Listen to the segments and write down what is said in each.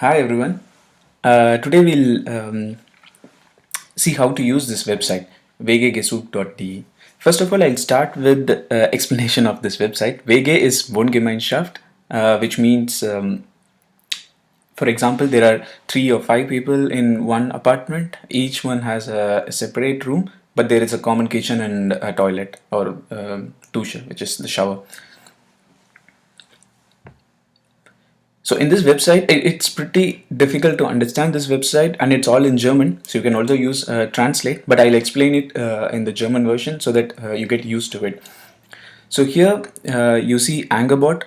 Hi everyone. Today we'll see how to use this website gesucht.de. First of all, I'll start with the explanation of this website. Wege is Wohngemeinschaft, which means, for example, there are 3 or 5 people in one apartment. Each one has a separate room, but there is a common kitchen and a toilet or dusche, which is the shower. So in this website, it's pretty difficult to understand this website, and it's all in German. So you can also use translate, but I'll explain it in the German version so that you get used to it. So here you see Angerbot.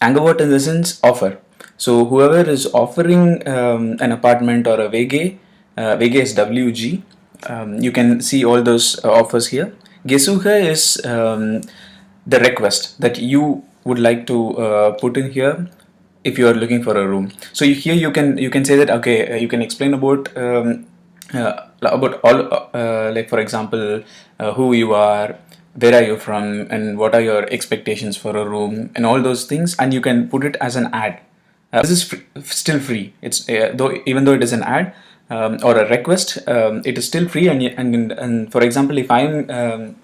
Angerbot in the sense offer. So whoever is offering an apartment or a WG, WG is WG. You can see all those offers here. Gesuche is the request that you would like to put in here if you are looking for a room. So here you can say that, okay, you can explain about all, like for example, who you are, where are you from, and what are your expectations for a room, and all those things, and you can put it as an ad. This is still free. It's though even though it is an ad or a request, it is still free. And for example, if I'm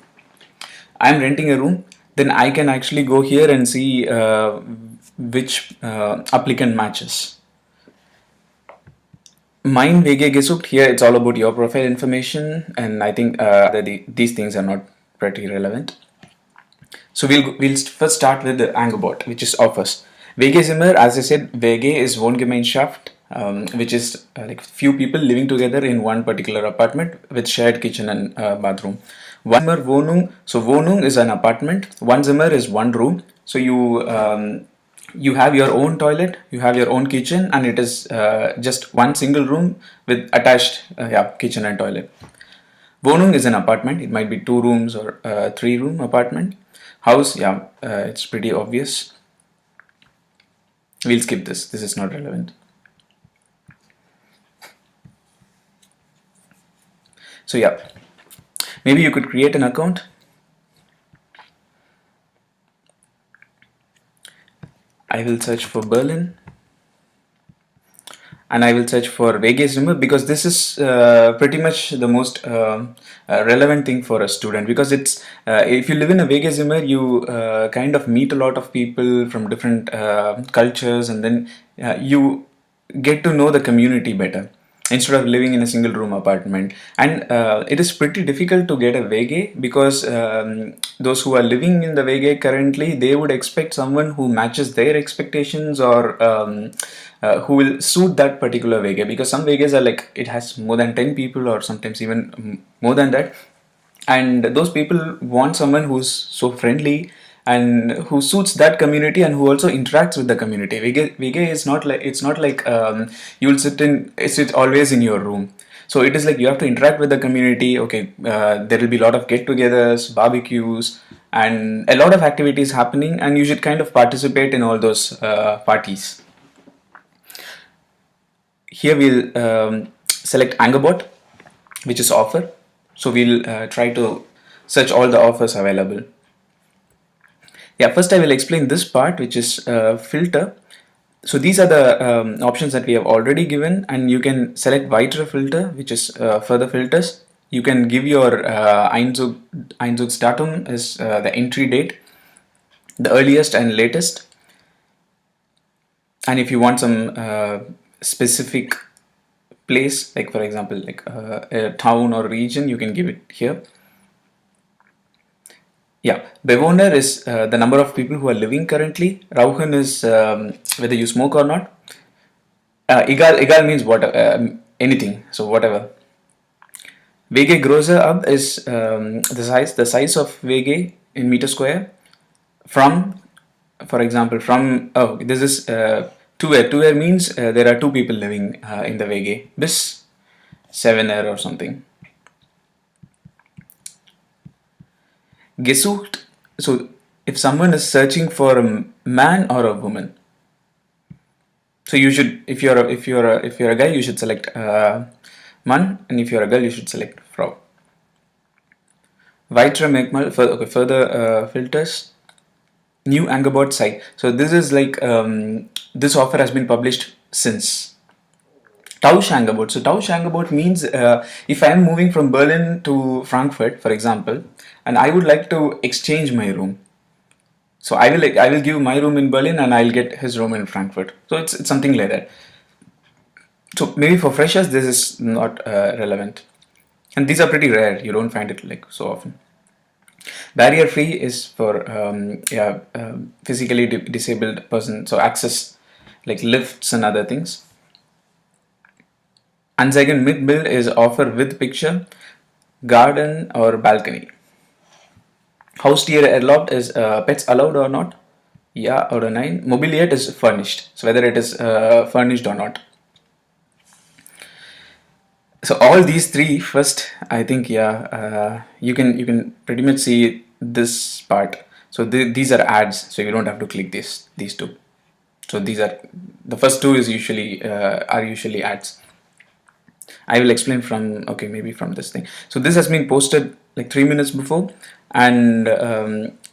renting a room, then I can actually go here and see which applicant matches. Mine WG gesucht, here it's all about your profile information, and I think these things are not pretty relevant. So we'll first start with the Angerbot, which is offers. WG Zimmer, as I said, WG is Wohngemeinschaft, which is like few people living together in one particular apartment with shared kitchen and bathroom. One Zimmer Wohnung, so Wohnung is an apartment. One Zimmer is one room. So you have your own toilet, you have your own kitchen, and it is just one single room with attached kitchen and toilet. Wohnung is an apartment. It might be 2 rooms or 3 room apartment. House, it's pretty obvious. We'll skip this. This is not relevant. So maybe you could create an account. I will search for Berlin, and I will search for Vegas Zimmer, because this is pretty much the most relevant thing for a student, because it's if you live in a Vegas Zimmer, you kind of meet a lot of people from different cultures, and then you get to know the community better instead of living in a single room apartment. And it is pretty difficult to get a VG, because those who are living in the VG currently, they would expect someone who matches their expectations, or who will suit that particular VG, because some VGs are like, it has more than 10 people or sometimes even more than that, and those people want someone who's so friendly and who suits that community and who also interacts with the community. Vige is not like, it's not like you'll sit always in your room. So it is like you have to interact with the community. Okay, there will be a lot of get-togethers, barbecues, and a lot of activities happening, and you should kind of participate in all those parties. Here we'll select Angerbot, which is offer. So we'll try to search all the offers available. First I will explain this part, which is filter. So these are the options that we have already given, and you can select weitere filter, which is further filters. You can give your Einzugsdatum is the entry date, the earliest and latest. And if you want some specific place, like for example, like a town or region, you can give it here. Bewohner is the number of people who are living currently. Rauchen is whether you smoke or not. Egal means what, anything, so whatever. Wege grosser ab is the size of Wege in meter square. From, for example, from, this is Tuer. Tuer means there are 2 people living in the Wege. Bis 7er or something. Gesucht. So if someone is searching for a man or a woman, so you should, if you're a guy, you should select Mann, and if you're a girl, you should select Frau. Weitere Merkmal, further filters. New Angerbot site. So this is like this offer has been published since. Tauschangebot. So Tauschangebot means if I am moving from Berlin to Frankfurt, for example, and I would like to exchange my room. So I will give my room in Berlin and I'll get his room in Frankfurt. So it's something like that. So maybe for freshers this is not relevant, and these are pretty rare. You don't find it like so often. Barrier free is for physically disabled person, so access like lifts and other things. Anzeigen mit Bild is offer with picture, garden or balcony. Haustiere erlaubt is pets allowed or not? Yeah or a 9. Mobiliet is furnished, so whether it is furnished or not. So all these three first, I think, you can pretty much see this part. So these are ads, so you don't have to click these two. So these are the first two is usually are usually ads. I will explain from, okay, maybe from this thing. So this has been posted like 3 minutes before, and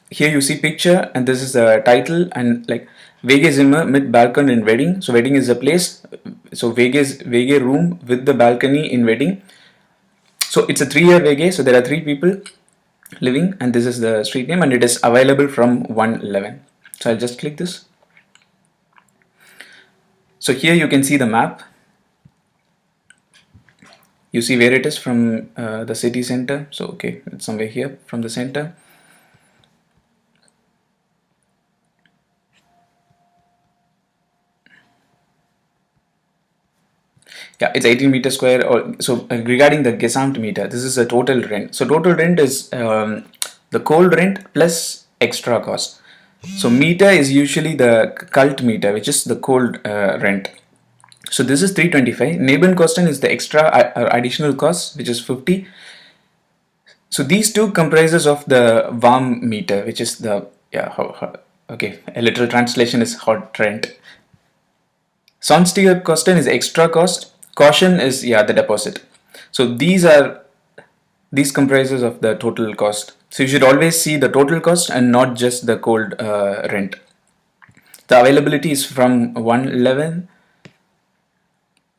here you see picture, and this is the title, and like WG Zimmer mit Balkon in wedding. So wedding is a place. So WG room with the balcony in wedding. So it's a 3-year WG. So there are 3 people living, and this is the street name, and it is available from 111. So I'll just click this. So here you can see the map. You see where it is from the city center. So okay, it's somewhere here from the center. Yeah, it's 18 meter square. Or so regarding the gesamt meter, this is a total rent. So total rent is the cold rent plus extra cost. So meter is usually the cult meter, which is the cold rent. So this is 325. Nebenkosten is the extra additional cost, which is 50. So these two comprises of the warm meter, which is the okay. A literal translation is hot rent. Sonstiger kosten is extra cost. Caution is the deposit. So these comprises of the total cost. So you should always see the total cost and not just the cold rent. The availability is from 111.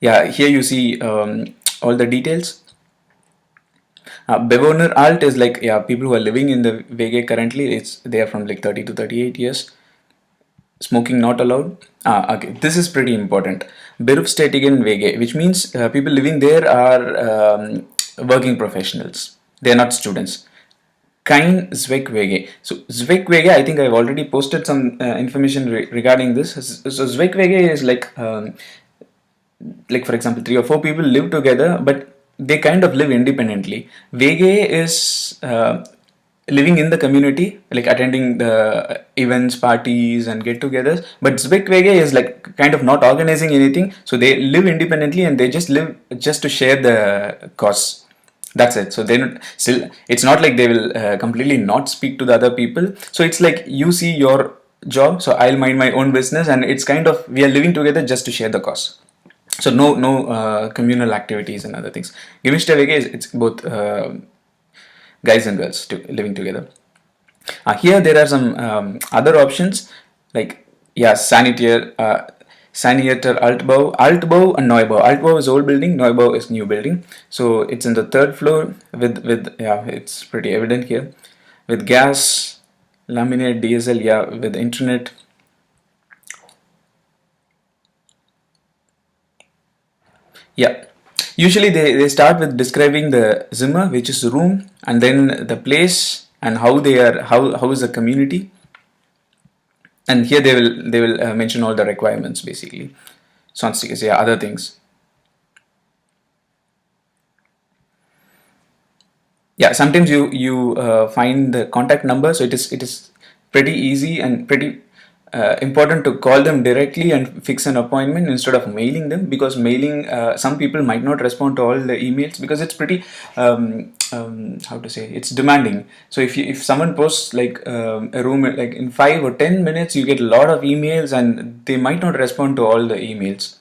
Yeah, here you see all the details. Bewohner alt is like people who are living in the WG currently. They are from like 30 to 38 years. Smoking not allowed. Okay, this is pretty important. Berufstätigen WG, which means people living there are working professionals. They are not students. Kein Zweckwege. So Zweckwege, I think I've already posted some information regarding this. So Zweckwege is like for example 3 or 4 people live together, but they kind of live independently. WG is living in the community, like attending the events, parties and get-togethers. But Zweckwege is like kind of not organizing anything, so they live independently and they just live just to share the costs. That's it. So they still, it's not like they will completely not speak to the other people. So it's like you see your job, so I'll mind my own business, and it's kind of we are living together just to share the costs. So no communal activities and other things. Gemischte WG is it's both guys and girls living together. Here there are some other options like sanitary. Sanitäter Altbau, Altbau and Neubau. Altbau is old building, Neubau is new building. So it's in the 3rd floor with it's pretty evident here, with gas, laminate, DSL, with internet. Yeah, usually they start with describing the Zimmer, which is the room, and then the place and how they are, how is the community. And here they will mention all the requirements basically. Sonstiges, other things. Yeah, sometimes you find the contact number, so it is pretty easy and pretty important to call them directly and fix an appointment instead of mailing them, because mailing some people might not respond to all the emails because it's pretty how to say, it's demanding. So if someone posts like a room like in 5 or 10 minutes, you get a lot of emails and they might not respond to all the emails.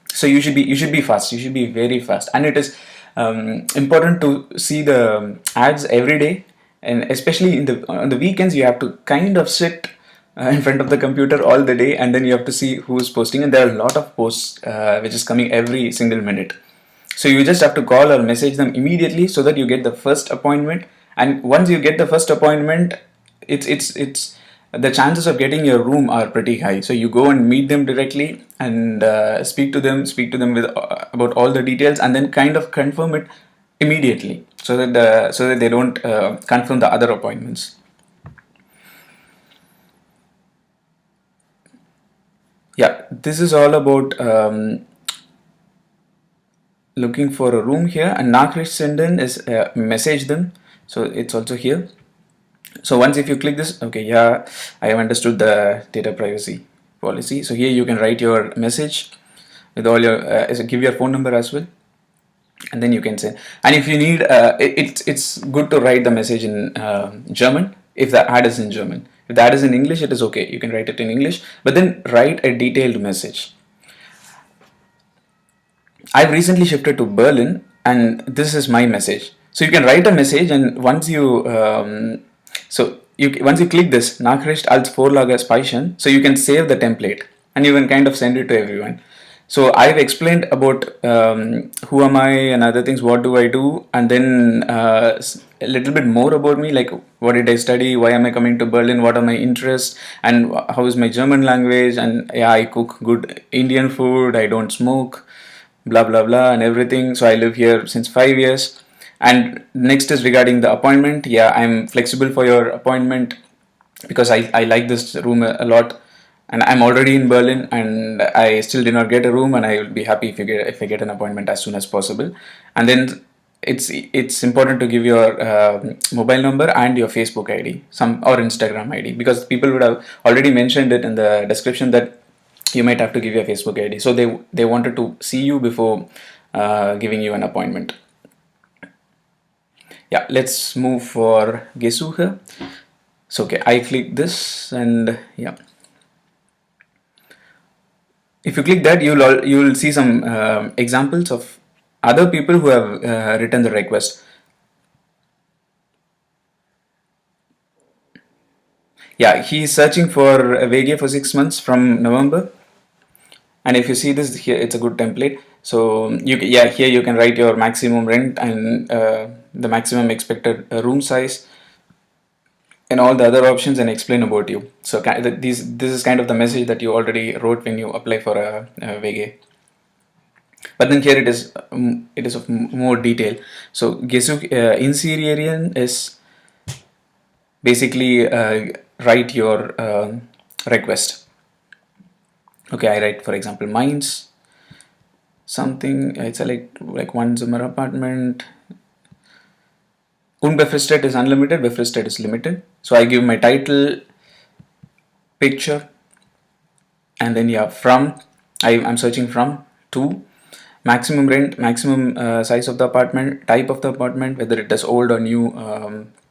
So you should be fast, you should be very fast, and it is important to see the ads every day, and especially on the weekends you have to kind of sit in front of the computer all the day, and then you have to see who's posting, and there are a lot of posts which is coming every single minute. So you just have to call or message them immediately so that you get the first appointment. And once you get the first appointment, it's the chances of getting your room are pretty high. So you go and meet them directly and speak to them with about all the details, and then kind of confirm it immediately so that they don't confirm the other appointments. Yeah, this is all about looking for a room here, and Nakrish send in is message them. So it's also here. So once if you click this, okay, yeah, I have understood the data privacy policy. So here you can write your message with all your give your phone number as well, and then you can send. And if you need it's good to write the message in German if the ad is in German. If the ad is in English, it is okay, you can write it in English, but then write a detailed message. I've recently shifted to Berlin, and this is my message. So you can write a message, and once you click this Nachricht als Vorlage speichern, so you can save the template and you can kind of send it to everyone. So I've explained about who am I and other things, what do I do, and then a little bit more about me, like what did I study, why am I coming to Berlin, what are my interests, and how is my German language, and yeah, I cook good Indian food, I don't smoke, blah blah blah, and everything. So I live here since 5 years. And next is regarding the appointment. Yeah, I'm flexible for your appointment because I like this room a lot, and I'm already in Berlin and I still did not get a room, and I will be happy if I get an appointment as soon as possible. And then it's important to give your mobile number and your Facebook ID, some or Instagram ID, because people would have already mentioned it in the description that you might have to give your Facebook ID. So they wanted to see you before giving you an appointment. Yeah, let's move for gesucht. So okay, I click this, and yeah, if you click that, you'll see some examples of other people who have written the request. Yeah, he's searching for a VG for 6 months from November. And if you see this here, it's a good template. So here you can write your maximum rent and the maximum expected room size and all the other options, and explain about you. So this is kind of the message that you already wrote when you apply for a VG. But then here it is of more detail. So Gesuk in Syrian is basically write your request. Okay, I write for example Mainz something. I select like one Zimmer apartment. Unbefristet is unlimited, befristet is limited. So I give my title, picture, and then yeah, from I'm searching from to maximum rent, maximum size of the apartment, type of the apartment, whether it is old or new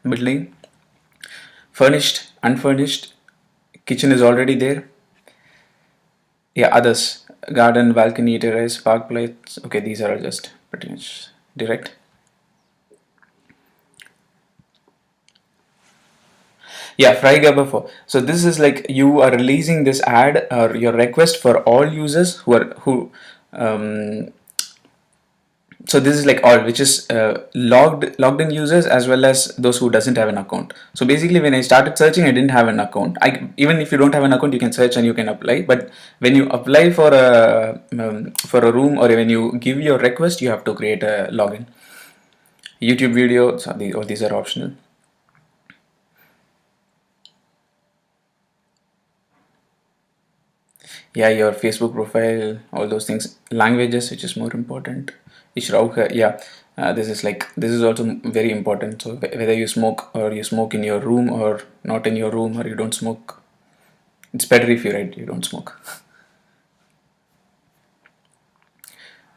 building, furnished, unfurnished, kitchen is already there. Yeah, others, garden, balcony, terrace, park plates. Okay, these are just pretty much direct. Yeah, Freigabe for. So this is like you are releasing this ad or your request for all users who so this is like all, which is logged in users as well as those who doesn't have an account. So basically when I started searching, I didn't have an account. Even if you don't have an account, you can search and you can apply, but when you apply for a room, or when you give your request, you have to create a login. YouTube videos, these are optional. Yeah, your Facebook profile, all those things. Languages, which is more important. Ich rauche, yeah. This is also very important. So whether you smoke, or you smoke in your room or not in your room, or you don't smoke, it's better if you write you don't smoke.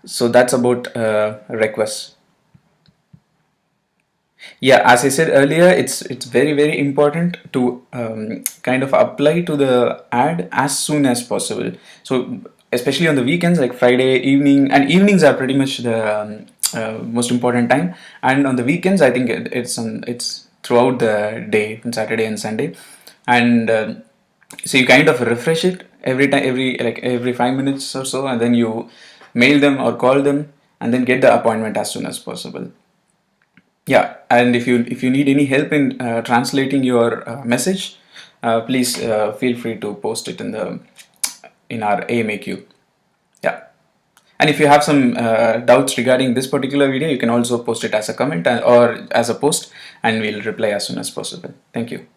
So that's about requests. Yeah, as I said earlier, it's very important to kind of apply to the ad as soon as possible. So especially on the weekends, like Friday evening, and evenings are pretty much the most important time. And on the weekends, I think it's throughout the day, on Saturday and Sunday, and So you kind of refresh it every time, every 5 minutes or so, and then you mail them or call them, and then get the appointment as soon as possible. Yeah, and if you need any help in translating your message, please feel free to post it in our AMAQ. Yeah. And if you have some doubts regarding this particular video, you can also post it as a comment or as a post, and we'll reply as soon as possible. Thank you.